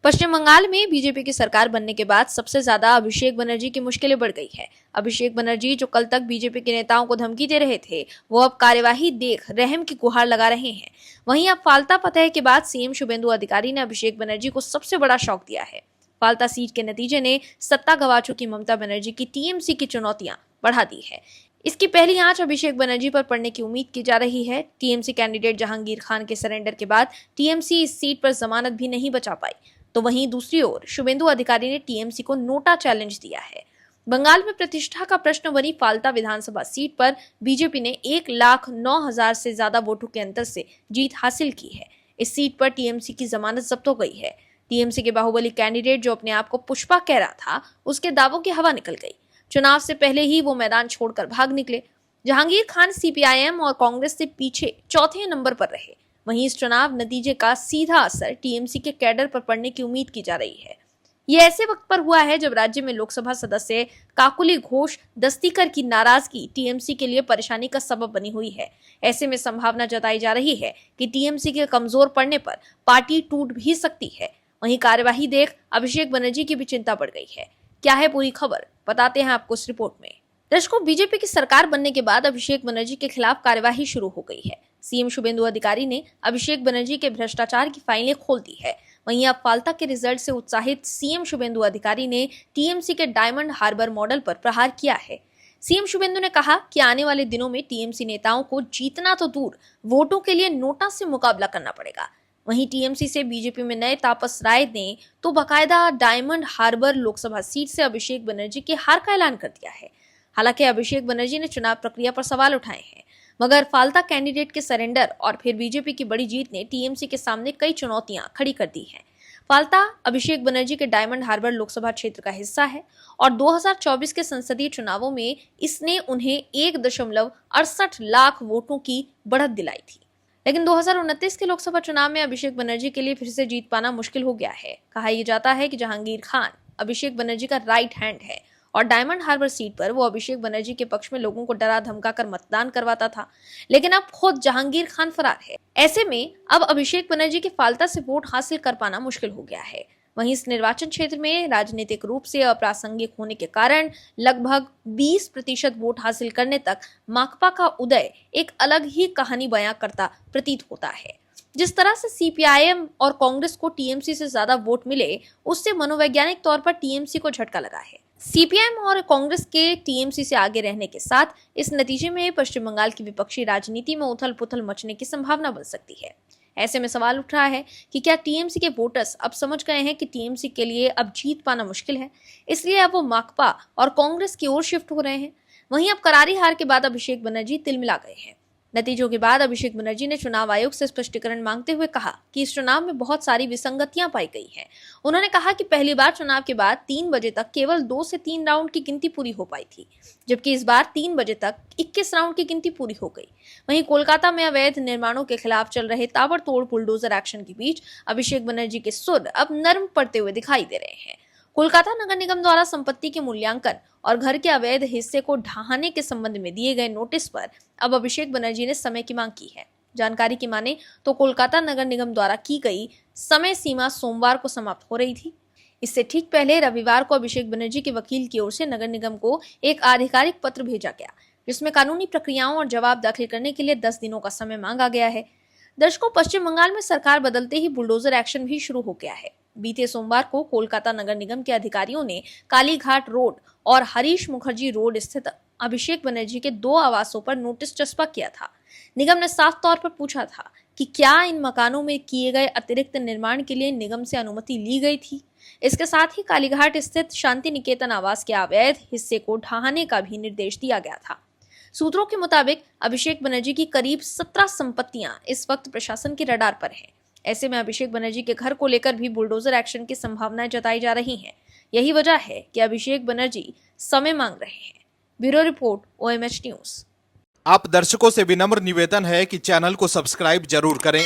पश्चिम बंगाल में बीजेपी की सरकार बनने के बाद सबसे ज्यादा अभिषेक बनर्जी की मुश्किलें बढ़ गई है। अभिषेक बनर्जी जो कल तक बीजेपी के नेताओं को धमकी दे रहे थे, वो अब कार्यवाही देख रहम की गुहार लगा रहे हैं। वहीं अब फाल्ता फतह के बाद सीएम शुभेंदु अधिकारी ने अभिषेक बनर्जी को सबसे बड़ा शॉक दिया है। फाल्ता सीट के नतीजे ने सत्ता गंवा चुकी ममता बनर्जी की टीएमसी की चुनौतियां बढ़ा दी है। इसकी पहली आंच अभिषेक बनर्जी पर पड़ने की उम्मीद की जा रही है। टीएमसी कैंडिडेट जहांगीर खान के सरेंडर के बाद टीएमसी इस सीट पर जमानत भी नहीं बचा पाई, तो वहीं दूसरी ओर शुभेंदु अधिकारी ने टीएमसी को नोटा चैलेंज दिया है। बंगाल में प्रतिष्ठा का प्रश्न बनी फाल्ता विधानसभा सीट पर बीजेपी ने 1,09,000 से ज्यादा वोटों के अंतर से जीत हासिल की है। इस सीट पर टीएमसी की जमानत जब्त हो गई है। टीएमसी के बाहुबली कैंडिडेट जो अपने आप को पुष्पा कह रहा था, उसके दावों की हवा निकल गई। चुनाव से पहले ही वो मैदान छोड़कर भाग निकले। जहांगीर खान सीपीआईएम और कांग्रेस से पीछे चौथे नंबर पर रहे। वहीं इस चुनाव नतीजे का सीधा असर टीएमसी के कैडर पर पड़ने की उम्मीद की जा रही है। ये ऐसे वक्त पर हुआ है जब राज्य में लोकसभा सदस्य काकुली घोष दस्तीकर की नाराजगी टीएमसी के लिए परेशानी का सबब बनी हुई है। ऐसे में संभावना जताई जा रही है कि टीएमसी के कमजोर पड़ने पर पार्टी टूट भी सकती है। वहीं कार्यवाही देख अभिषेक बनर्जी की भी चिंता बढ़ गई है। क्या है पूरी खबर, बताते हैं आपको इस रिपोर्ट में। दर्शकों, बीजेपी की सरकार बनने के बाद अभिषेक बनर्जी के खिलाफ कार्यवाही शुरू हो गई है। सीएम शुभेंदु अधिकारी ने अभिषेक बनर्जी के भ्रष्टाचार की फाइलें खोल दी है। वहीं अब फाल्ता के रिजल्ट से उत्साहित सीएम शुभेंदु अधिकारी ने टीएमसी के डायमंड हार्बर मॉडल पर प्रहार किया है। सीएम शुभेंदु ने कहा कि आने वाले दिनों में टीएमसी नेताओं को जीतना तो दूर, वोटों के लिए नोटा से मुकाबला करना पड़ेगा। वहीं टीएमसी से बीजेपी में नए तापस राय ने तो बाकायदा डायमंड हार्बर लोकसभा सीट से अभिषेक बनर्जी की हार का ऐलान कर दिया है। हालांकि अभिषेक बनर्जी ने चुनाव प्रक्रिया पर सवाल उठाए हैं, मगर फाल्ता कैंडिडेट के सरेंडर और फिर बीजेपी की बड़ी जीत ने टीएमसी के सामने कई चुनौतियां खड़ी कर दी हैं। फाल्ता अभिषेक बनर्जी के डायमंड हार्बर लोकसभा क्षेत्र का हिस्सा है और 2024 के संसदीय चुनावों में इसने उन्हें 1.68 लाख वोटों की बढ़त दिलाई थी। लेकिन 2029 के लोकसभा चुनाव में अभिषेक बनर्जी के लिए फिर से जीत पाना मुश्किल हो गया है। कहा यह जाता है कि जहांगीर खान अभिषेक बनर्जी का राइट हैंड है और डायमंड हार्बर सीट पर वो अभिषेक बनर्जी के पक्ष में लोगों को डरा धमकाकर मतदान करवाता था, लेकिन अब खुद जहांगीर खान फरार है। ऐसे में अब अभिषेक बनर्जी के फाल्ता से वोट हासिल कर पाना मुश्किल हो गया है। वहीं इस निर्वाचन क्षेत्र में राजनीतिक रूप से अप्रासंगिक होने के कारण लगभग 20% वोट हासिल करने तक माकपा का उदय एक अलग ही कहानी बयां करता प्रतीत होता है। जिस तरह से सीपीआईएम और कांग्रेस को टीएमसी से ज्यादा वोट मिले, उससे मनोवैज्ञानिक तौर पर टीएमसी को झटका लगा है। सीपीएम और कांग्रेस के टीएमसी से आगे रहने के साथ इस नतीजे में पश्चिम बंगाल की विपक्षी राजनीति में उथल-पुथल मचने की संभावना बन सकती है। ऐसे में सवाल उठ रहा है कि क्या टीएमसी के वोटर्स अब समझ गए हैं कि टीएमसी के लिए अब जीत पाना मुश्किल है, इसलिए अब वो माकपा और कांग्रेस की ओर शिफ्ट हो रहे हैं। वहीं अब करारी हार के बाद अभिषेक बनर्जी तिलमिला गए हैं। नतीजों के बाद अभिषेक बनर्जी ने चुनाव आयोग से स्पष्टीकरण मांगते हुए कहा कि इस चुनाव में बहुत सारी विसंगतियां पाई गई हैं। उन्होंने कहा कि पहली बार चुनाव के बाद 3 बजे तक केवल 2 से 3 राउंड की गिनती पूरी हो पाई थी, जबकि इस बार 3 बजे तक 21 राउंड की गिनती पूरी हो गई। वहीं कोलकाता में अवैध निर्माणों के खिलाफ चल रहे ताबड़तोड़ बुलडोजर एक्शन के बीच अभिषेक बनर्जी के सुर अब नरम पड़ते हुए दिखाई दे रहे हैं। कोलकाता नगर निगम द्वारा संपत्ति के मूल्यांकन और घर के अवैध हिस्से को ढहाने के संबंध में दिए गए नोटिस पर अब अभिषेक बनर्जी ने समय की मांग की है। जानकारी की माने तो कोलकाता नगर निगम द्वारा की गई समय सीमा सोमवार को समाप्त हो रही थी। इससे ठीक पहले रविवार को अभिषेक बनर्जी के वकील की ओर से नगर निगम को एक आधिकारिक पत्र भेजा गया, जिसमें कानूनी प्रक्रियाओं और जवाब दाखिल करने के लिए 10 दिनों का समय मांगा गया है। दर्शकों, पश्चिम बंगाल में सरकार बदलते ही बुलडोजर एक्शन भी शुरू हो गया है। बीते सोमवार को कोलकाता नगर निगम के अधिकारियों ने कालीघाट रोड और हरीश मुखर्जी रोड स्थित अभिषेक बनर्जी के 2 आवासों पर नोटिस चस्पा किया था। निगम ने साफ तौर पर पूछा था कि क्या इन मकानों में किए गए अतिरिक्त निर्माण के लिए निगम से अनुमति ली गई थी। इसके साथ ही कालीघाट स्थित शांति निकेतन आवास के अवैध हिस्से को ढहाने का भी निर्देश दिया गया था। सूत्रों के मुताबिक अभिषेक बनर्जी की करीब 17 संपत्तियां इस वक्त प्रशासन के रडार पर हैं। ऐसे में अभिषेक बनर्जी के घर को लेकर भी बुलडोजर एक्शन की संभावनाएं जताई जा रही हैं। यही वजह है कि अभिषेक बनर्जी समय मांग रहे हैं। Bureau report, OMH news. आप दर्शकों से विनम्र निवेदन है कि चैनल को सब्सक्राइब जरूर करें